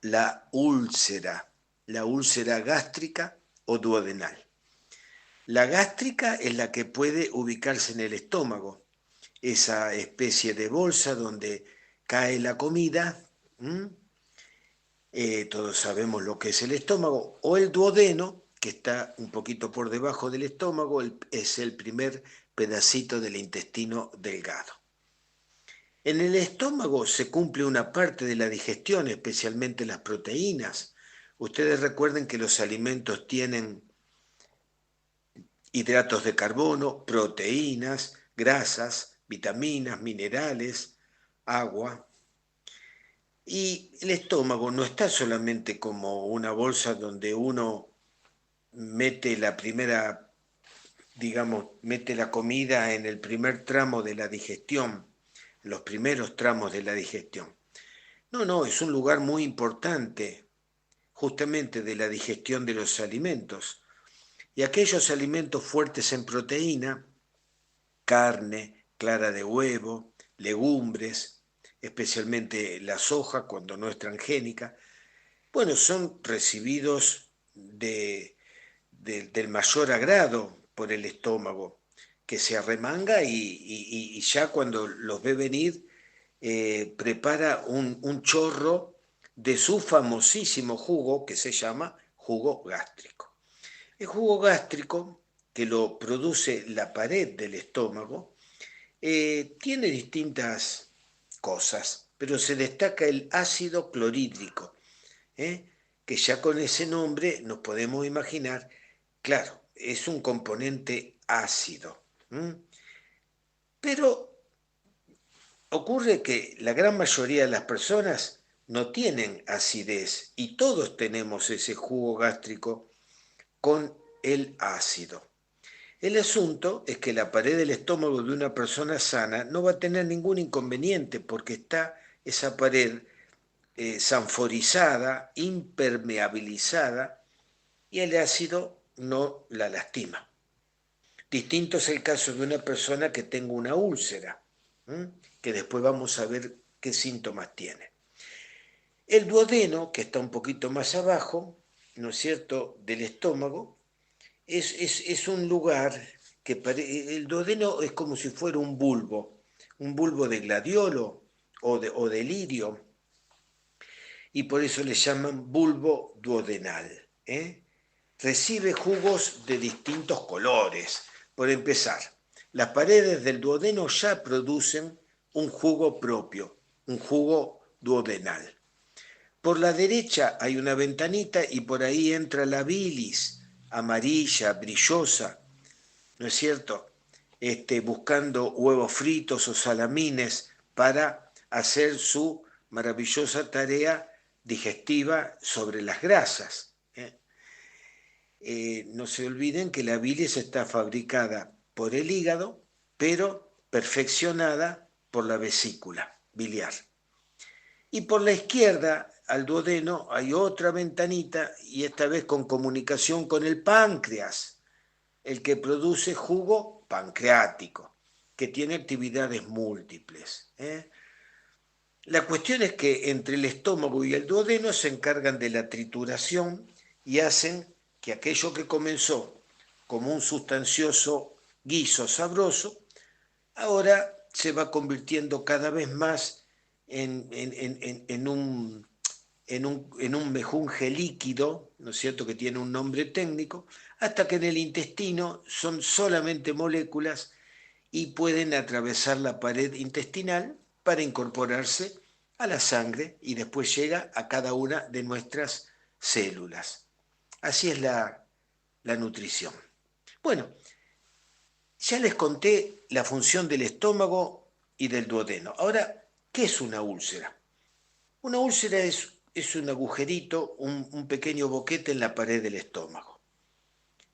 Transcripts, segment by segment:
la úlcera gástrica o duodenal. La gástrica es la que puede ubicarse en el estómago, esa especie de bolsa donde cae la comida. Todos sabemos lo que es el estómago, o el duodeno, que está un poquito por debajo del estómago, es el primer pedacito del intestino delgado. En el estómago se cumple una parte de la digestión, especialmente las proteínas. Ustedes recuerden que los alimentos tienen hidratos de carbono, proteínas, grasas, vitaminas, minerales, agua. Y el estómago no está solamente como una bolsa donde uno mete la primera, digamos, mete la comida en el primer tramo de la digestión, los primeros tramos de la digestión. No, no, es un lugar muy importante justamente de la digestión de los alimentos. Y aquellos alimentos fuertes en proteína, carne, clara de huevo, legumbres, especialmente la soja cuando no es transgénica, bueno, son recibidos del mayor agrado por el estómago, que se arremanga y ya cuando los ve venir, prepara un chorro de su famosísimo jugo que se llama jugo gástrico. El jugo gástrico, que lo produce la pared del estómago, tiene distintas cosas, pero se destaca el ácido clorhídrico, ¿eh? Que ya con ese nombre nos podemos imaginar, claro, es un componente ácido. Pero ocurre que la gran mayoría de las personas no tienen acidez y todos tenemos ese jugo gástrico con el ácido. El asunto es que la pared del estómago de una persona sana no va a tener ningún inconveniente porque está esa pared sanforizada, impermeabilizada, y el ácido no la lastima. Distinto es el caso de una persona que tenga una úlcera, que después vamos a ver qué síntomas tiene. El duodeno, que está un poquito más abajo, ¿no es cierto?, del estómago, es un lugar que el duodeno es como si fuera un bulbo de gladiolo o de lirio, y por eso le llaman bulbo duodenal. Recibe jugos de distintos colores. Por empezar, las paredes del duodeno ya producen un jugo propio, un jugo duodenal. Por la derecha hay una ventanita y por ahí entra la bilis, amarilla, brillosa, ¿no es cierto? Buscando huevos fritos o salamines para hacer su maravillosa tarea digestiva sobre las grasas. No se olviden que la bilis está fabricada por el hígado, pero perfeccionada por la vesícula biliar. Y por la izquierda, al duodeno, hay otra ventanita y esta vez con comunicación con el páncreas, el que produce jugo pancreático, que tiene actividades múltiples. La cuestión es que entre el estómago y el duodeno se encargan de la trituración y hacen que aquello que comenzó como un sustancioso guiso sabroso, ahora se va convirtiendo cada vez más en un mejunje líquido, ¿no es cierto?, que tiene un nombre técnico, hasta que en el intestino son solamente moléculas y pueden atravesar la pared intestinal para incorporarse a la sangre y después llega a cada una de nuestras células. Así es la nutrición. Bueno, ya les conté la función del estómago y del duodeno. Ahora, ¿qué es una úlcera? Una úlcera es un agujerito, un pequeño boquete en la pared del estómago.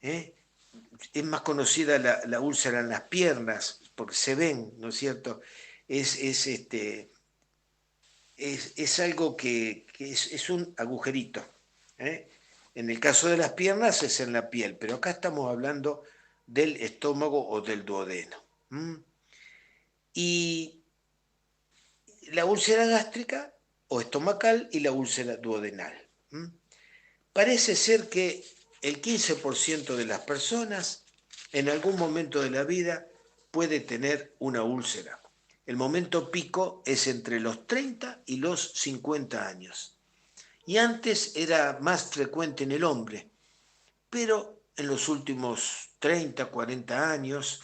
Es más conocida la úlcera en las piernas, porque se ven, ¿no es cierto? Es algo que es un agujerito. ¿eh? En el caso de las piernas es en la piel, pero acá estamos hablando del estómago o del duodeno. Y la úlcera gástrica o estomacal y la úlcera duodenal. Parece ser que el 15% de las personas en algún momento de la vida puede tener una úlcera. El momento pico es entre los 30 y los 50 años. Y antes era más frecuente en el hombre, pero en los últimos 30, 40 años,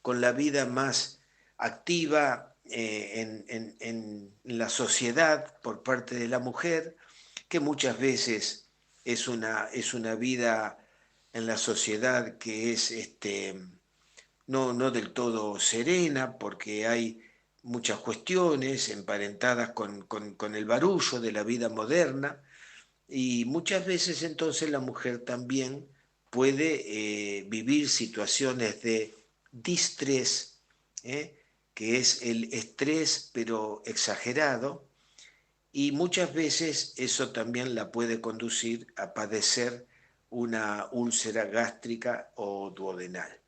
con la vida más activa en la sociedad por parte de la mujer, que muchas veces es una vida en la sociedad que es no del todo serena, porque hay muchas cuestiones emparentadas con el barullo de la vida moderna, y muchas veces entonces la mujer también puede vivir situaciones de distrés, que es el estrés pero exagerado, y muchas veces eso también la puede conducir a padecer una úlcera gástrica o duodenal.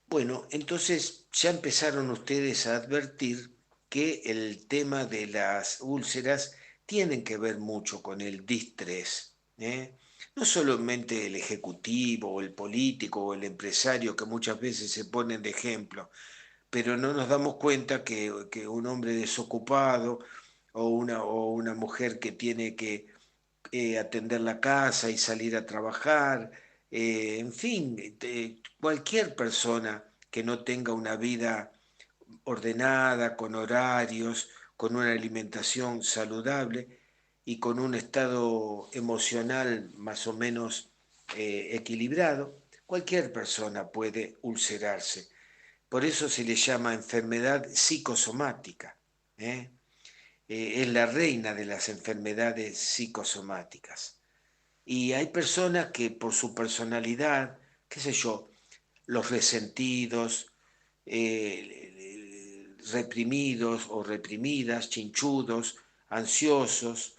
Bueno, entonces ya empezaron ustedes a advertir que el tema de las úlceras tienen que ver mucho con el distrés, ¿eh? No solamente el ejecutivo o el político o el empresario que muchas veces se ponen de ejemplo, pero no nos damos cuenta que un hombre desocupado o una mujer que tiene que atender la casa y salir a trabajar, en fin, cualquier persona que no tenga una vida ordenada, con horarios, con una alimentación saludable y con un estado emocional más o menos equilibrado, cualquier persona puede ulcerarse. Por eso se le llama enfermedad psicosomática. ¿eh? Es la reina de las enfermedades psicosomáticas. Y hay personas que por su personalidad, qué sé yo, los resentidos, reprimidos o reprimidas, chinchudos, ansiosos,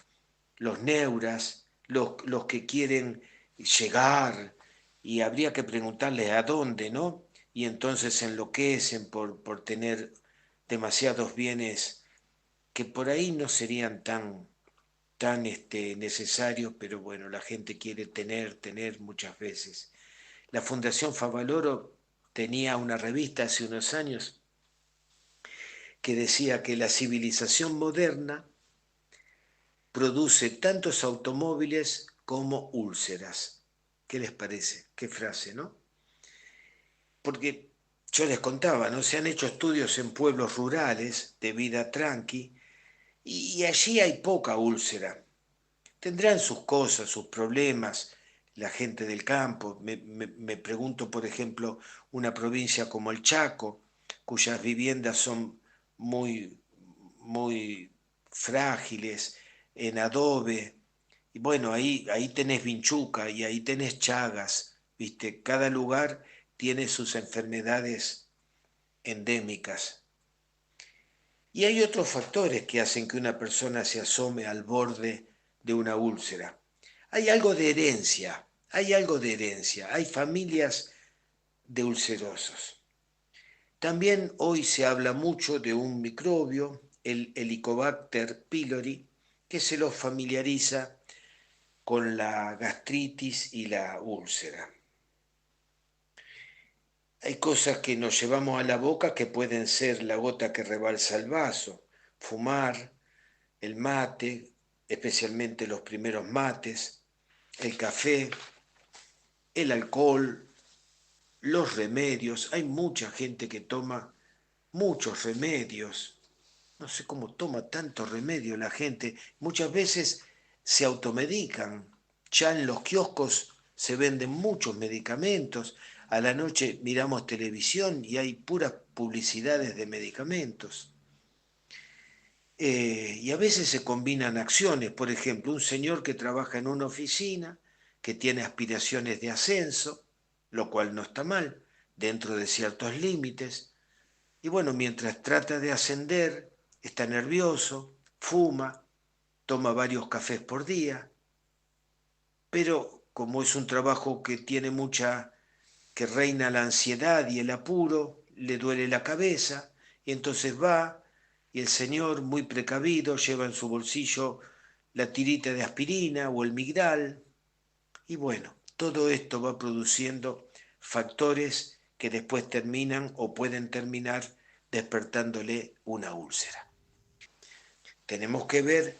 los neuras, los que quieren llegar, y habría que preguntarles a dónde, ¿no? Y entonces enloquecen por tener demasiados bienes que por ahí no serían tan necesarios, pero bueno, la gente quiere tener muchas veces. La Fundación Favaloro tenía una revista hace unos años que decía que la civilización moderna produce tantos automóviles como úlceras. ¿Qué les parece? Qué frase, ¿no? Porque yo les contaba, ¿no? Se han hecho estudios en pueblos rurales de vida tranqui y allí hay poca úlcera. Tendrán sus cosas, sus problemas, la gente del campo. Me pregunto, por ejemplo, una provincia como el Chaco, cuyas viviendas son muy, muy frágiles, en adobe. Y bueno, ahí tenés vinchuca y ahí tenés chagas, ¿viste? Cada lugar tiene sus enfermedades endémicas. Y hay otros factores que hacen que una persona se asome al borde de una úlcera. Hay algo de herencia, hay algo de herencia, hay familias de ulcerosos. También hoy se habla mucho de un microbio, el Helicobacter pylori, que se lo familiariza con la gastritis y la úlcera. Hay cosas que nos llevamos a la boca que pueden ser la gota que rebalsa el vaso, fumar, el mate, especialmente los primeros mates, el café, el alcohol, los remedios. Hay mucha gente que toma muchos remedios. No sé cómo toma tanto remedio la gente. Muchas veces se automedican. Ya en los kioscos se venden muchos medicamentos. A la noche miramos televisión y hay puras publicidades de medicamentos. Y a veces se combinan acciones, por ejemplo, un señor que trabaja en una oficina, que tiene aspiraciones de ascenso, lo cual no está mal, dentro de ciertos límites, y bueno, mientras trata de ascender, está nervioso, fuma, toma varios cafés por día, pero como es un trabajo que tiene que reina la ansiedad y el apuro, le duele la cabeza, y entonces va Y el señor, muy precavido, lleva en su bolsillo la tirita de aspirina o el Migdal. Y bueno, todo esto va produciendo factores que después terminan o pueden terminar despertándole una úlcera. Tenemos que ver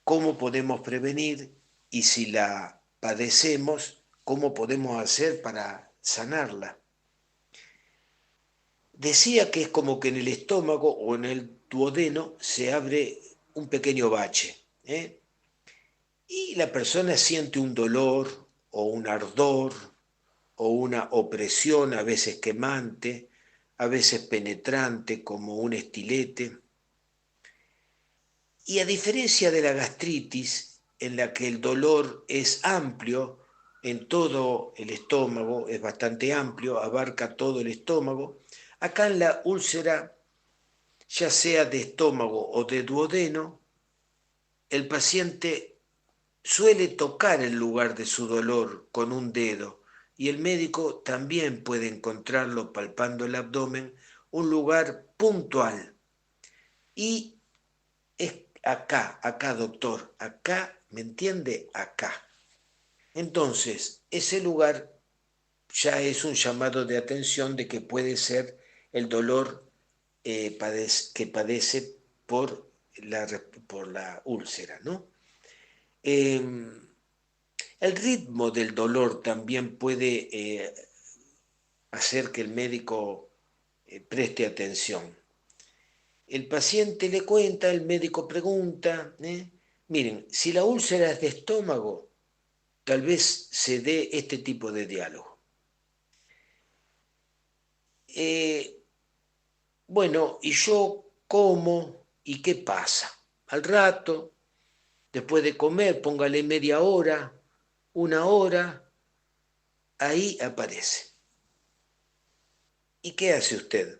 cómo podemos prevenir y si la padecemos, cómo podemos hacer para sanarla. Decía que es como que en el estómago o en el duodeno se abre un pequeño bache, ¿eh? Y la persona siente un dolor o un ardor o una opresión, a veces quemante, a veces penetrante como un estilete. Y a diferencia de la gastritis, en la que el dolor es amplio en todo el estómago, es bastante amplio, abarca todo el estómago, acá en la úlcera, ya sea de estómago o de duodeno, el paciente suele tocar el lugar de su dolor con un dedo y el médico también puede encontrarlo palpando el abdomen, un lugar puntual. Y es acá, doctor, acá, ¿me entiende? Acá. Entonces, ese lugar ya es un llamado de atención de que puede ser el dolor que padece por por la úlcera, ¿no? Eh, el ritmo del dolor también puede hacer que el médico preste atención. El paciente le cuenta, el médico pregunta, ¿eh? Miren, si la úlcera es de estómago, tal vez se dé este tipo de diálogo. Eh, bueno, ¿y yo como? ¿Y qué pasa? Al rato, después de comer, póngale media hora, una hora, ahí aparece. ¿Y qué hace usted?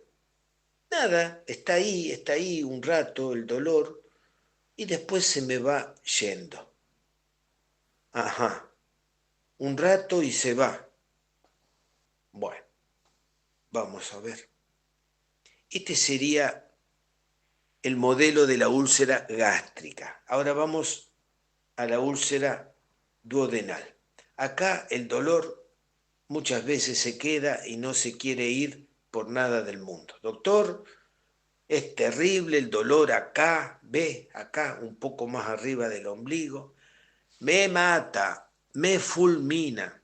Nada, está ahí un rato el dolor y después se me va yendo. Ajá, un rato y se va. Bueno, vamos a ver. Este sería el modelo de la úlcera gástrica. Ahora vamos a la úlcera duodenal. Acá el dolor muchas veces se queda y no se quiere ir por nada del mundo. Doctor, es terrible el dolor acá, ve, acá, un poco más arriba del ombligo. Me mata, me fulmina.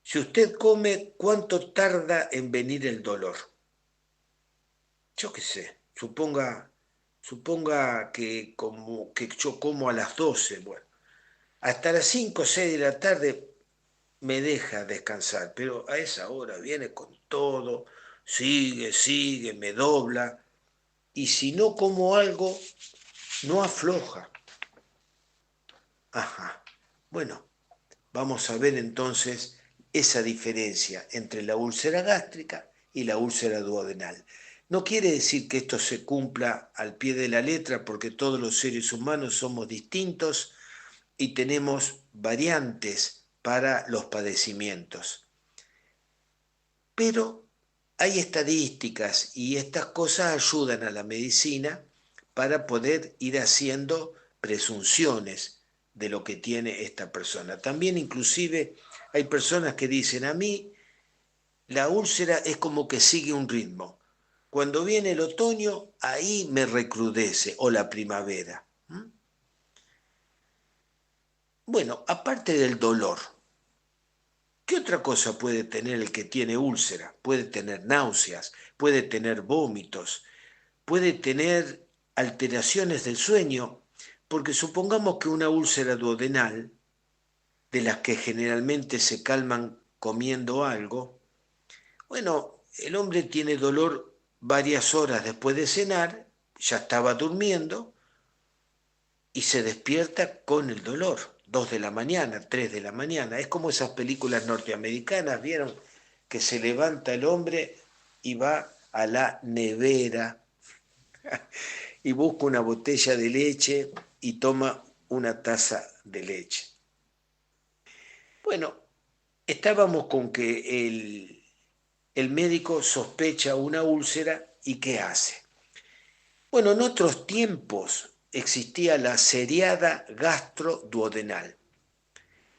Si usted come, ¿cuánto tarda en venir el dolor? Yo qué sé, suponga que yo como a las 12, bueno, hasta las 5 o 6 de la tarde me deja descansar, pero a esa hora viene con todo, sigue, me dobla, y si no como algo, no afloja. Ajá, bueno, vamos a ver entonces esa diferencia entre la úlcera gástrica y la úlcera duodenal. No quiere decir que esto se cumpla al pie de la letra porque todos los seres humanos somos distintos y tenemos variantes para los padecimientos. Pero hay estadísticas y estas cosas ayudan a la medicina para poder ir haciendo presunciones de lo que tiene esta persona. También inclusive hay personas que dicen, a mí la úlcera es como que sigue un ritmo. Cuando viene el otoño, ahí me recrudece, o la primavera. Bueno, aparte del dolor, ¿qué otra cosa puede tener el que tiene úlcera? Puede tener náuseas, puede tener vómitos, puede tener alteraciones del sueño, porque supongamos que una úlcera duodenal, de las que generalmente se calman comiendo algo, bueno, el hombre tiene dolor varias horas después de cenar, ya estaba durmiendo y se despierta con el dolor. 2 de la mañana, 3 de la mañana. Es como esas películas norteamericanas, ¿vieron? Que se levanta el hombre y va a la nevera y busca una botella de leche y toma una taza de leche. Bueno, estábamos con que el médico sospecha una úlcera y ¿qué hace? Bueno, en otros tiempos existía la seriada gastroduodenal,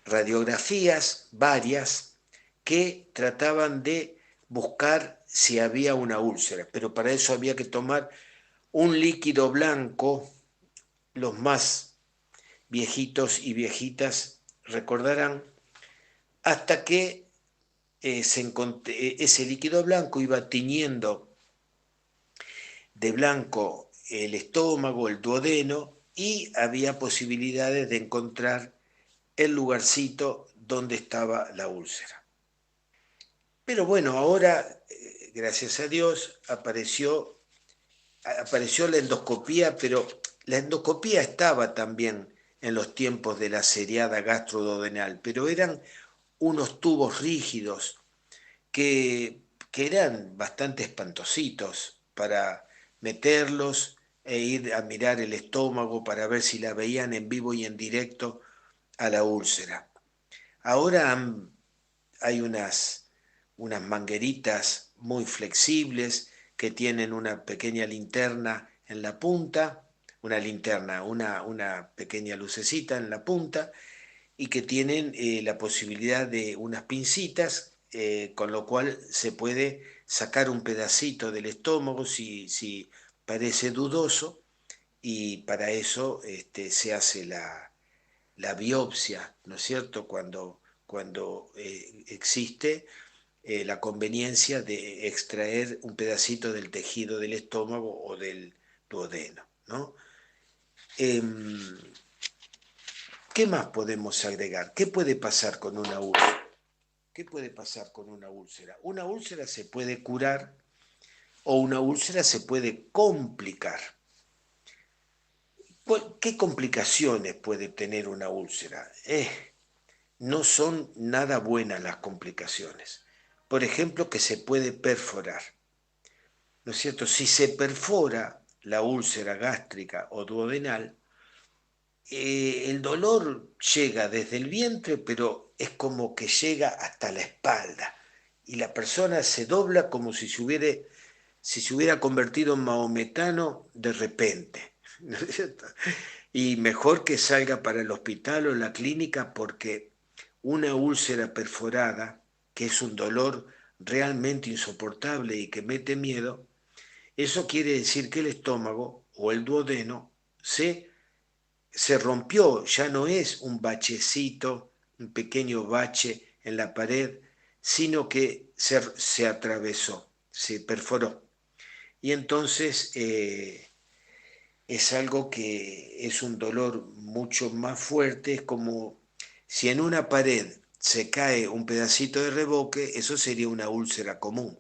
radiografías varias que trataban de buscar si había una úlcera, pero para eso había que tomar un líquido blanco. Los más viejitos y viejitas recordarán, hasta que ese líquido blanco iba tiñendo de blanco el estómago, el duodeno, y había posibilidades de encontrar el lugarcito donde estaba la úlcera. Pero bueno, ahora, gracias a Dios, apareció la endoscopía, pero la endoscopía estaba también en los tiempos de la seriada gastroduodenal, pero eran unos tubos rígidos que eran bastante espantositos para meterlos e ir a mirar el estómago para ver si la veían en vivo y en directo a la úlcera. Ahora hay unas mangueritas muy flexibles que tienen una pequeña linterna en la punta, una pequeña lucecita en la punta, y que tienen la posibilidad de unas pincitas, con lo cual se puede sacar un pedacito del estómago si parece dudoso, y para eso se hace la biopsia, ¿no es cierto? Cuando existe la conveniencia de extraer un pedacito del tejido del estómago o del duodeno, ¿no? Em, ¿Qué más podemos agregar? ¿Qué puede pasar con una úlcera? ¿Qué puede pasar con una úlcera? Una úlcera se puede curar o una úlcera se puede complicar. ¿Qué complicaciones puede tener una úlcera? No son nada buenas las complicaciones. Por ejemplo, que se puede perforar. ¿No es cierto? Si se perfora la úlcera gástrica o duodenal, el dolor llega desde el vientre, pero es como que llega hasta la espalda y la persona se dobla como si se hubiera convertido en maometano de repente. ¿No es cierto? Y mejor que salga para el hospital o la clínica, porque una úlcera perforada, que es un dolor realmente insoportable y que mete miedo, eso quiere decir que el estómago o el duodeno se rompió, ya no es un bachecito, un pequeño bache en la pared, sino que se atravesó, se perforó. Y entonces es algo que es un dolor mucho más fuerte, es como si en una pared se cae un pedacito de revoque, eso sería una úlcera común.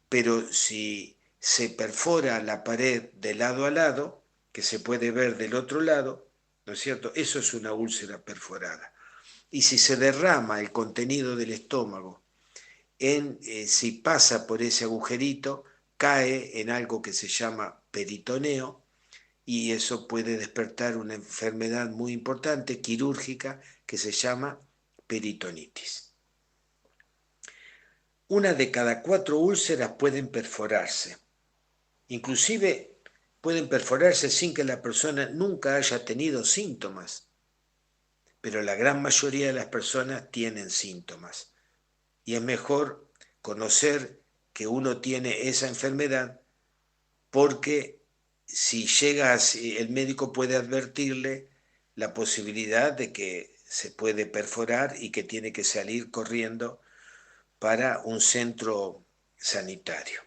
Pero si se perfora la pared de lado a lado, que se puede ver del otro lado, ¿no es cierto? Eso es una úlcera perforada. Y si se derrama el contenido del estómago, si pasa por ese agujerito, cae en algo que se llama peritoneo, y eso puede despertar una enfermedad muy importante, quirúrgica, que se llama peritonitis. Una de cada 4 úlceras pueden perforarse. Inclusive pueden perforarse sin que la persona nunca haya tenido síntomas, pero la gran mayoría de las personas tienen síntomas. Y es mejor conocer que uno tiene esa enfermedad, porque si llega el médico puede advertirle la posibilidad de que se puede perforar y que tiene que salir corriendo para un centro sanitario.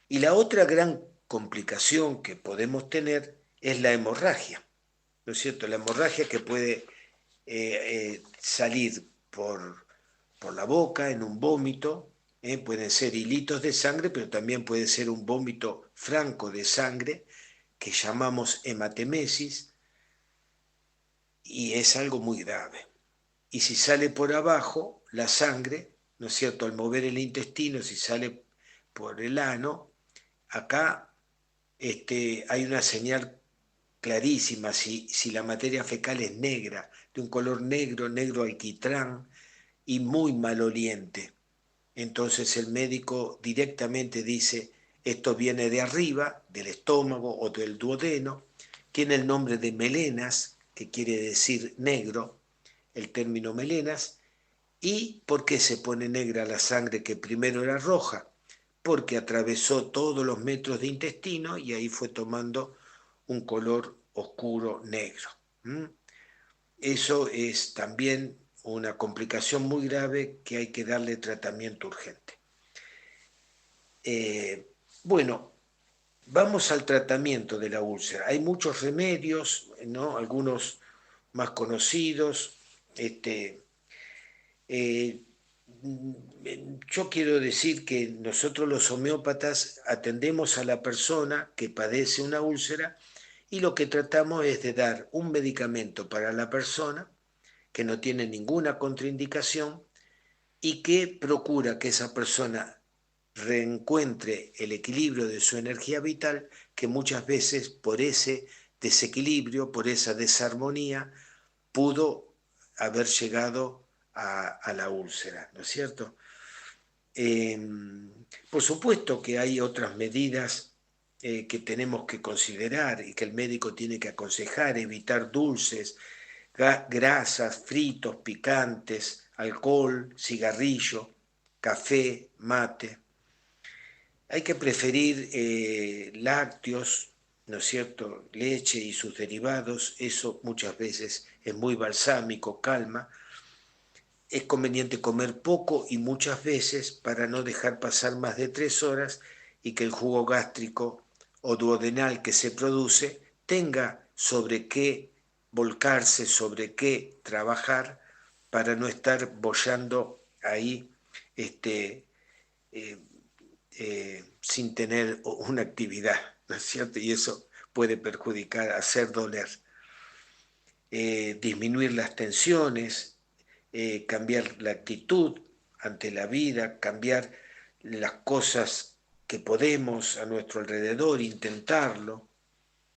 Y la otra gran complicación que podemos tener es la hemorragia, ¿no es cierto? La hemorragia que puede salir por la boca en un vómito, pueden ser hilitos de sangre, pero también puede ser un vómito franco de sangre que llamamos hematemesis, y es algo muy grave. Y si sale por abajo la sangre, ¿no es cierto? Al mover el intestino, si sale por el ano, acá hay una señal clarísima. Si la materia fecal es negra, de un color negro, negro alquitrán y muy maloliente, entonces el médico directamente dice, Esto viene de arriba, del estómago o del duodeno, tiene el nombre de melenas, que quiere decir negro, el término melenas. ¿Y por qué se pone negra la sangre que primero era roja? Porque atravesó todos los metros de intestino y ahí fue tomando un color oscuro negro. ¿Mm? Eso es también una complicación muy grave que hay que darle tratamiento urgente. Bueno, vamos al tratamiento de la úlcera. Hay muchos remedios, ¿no? Algunos más conocidos. Eh, yo quiero decir que nosotros los homeópatas atendemos a la persona que padece una úlcera y lo que tratamos es de dar un medicamento para la persona que no tiene ninguna contraindicación y que procura que esa persona reencuentre el equilibrio de su energía vital, que muchas veces por ese desequilibrio, por esa desarmonía, pudo haber llegado a la úlcera, ¿no es cierto? Eh, por supuesto que hay otras medidas que tenemos que considerar y que el médico tiene que aconsejar: evitar dulces, grasas, fritos, picantes, alcohol, cigarrillo, café, mate. Hay que preferir lácteos, ¿no es cierto? Leche y sus derivados. Eso muchas veces es muy balsámico, calma. Es conveniente comer poco y muchas veces para no dejar pasar más de 3 horas y que el jugo gástrico o duodenal que se produce tenga sobre qué volcarse, sobre qué trabajar, para no estar boyando ahí eh, sin tener una actividad, ¿no es cierto? Y eso puede perjudicar, hacer doler. Disminuir las tensiones, cambiar la actitud ante la vida, cambiar las cosas que podemos a nuestro alrededor, intentarlo.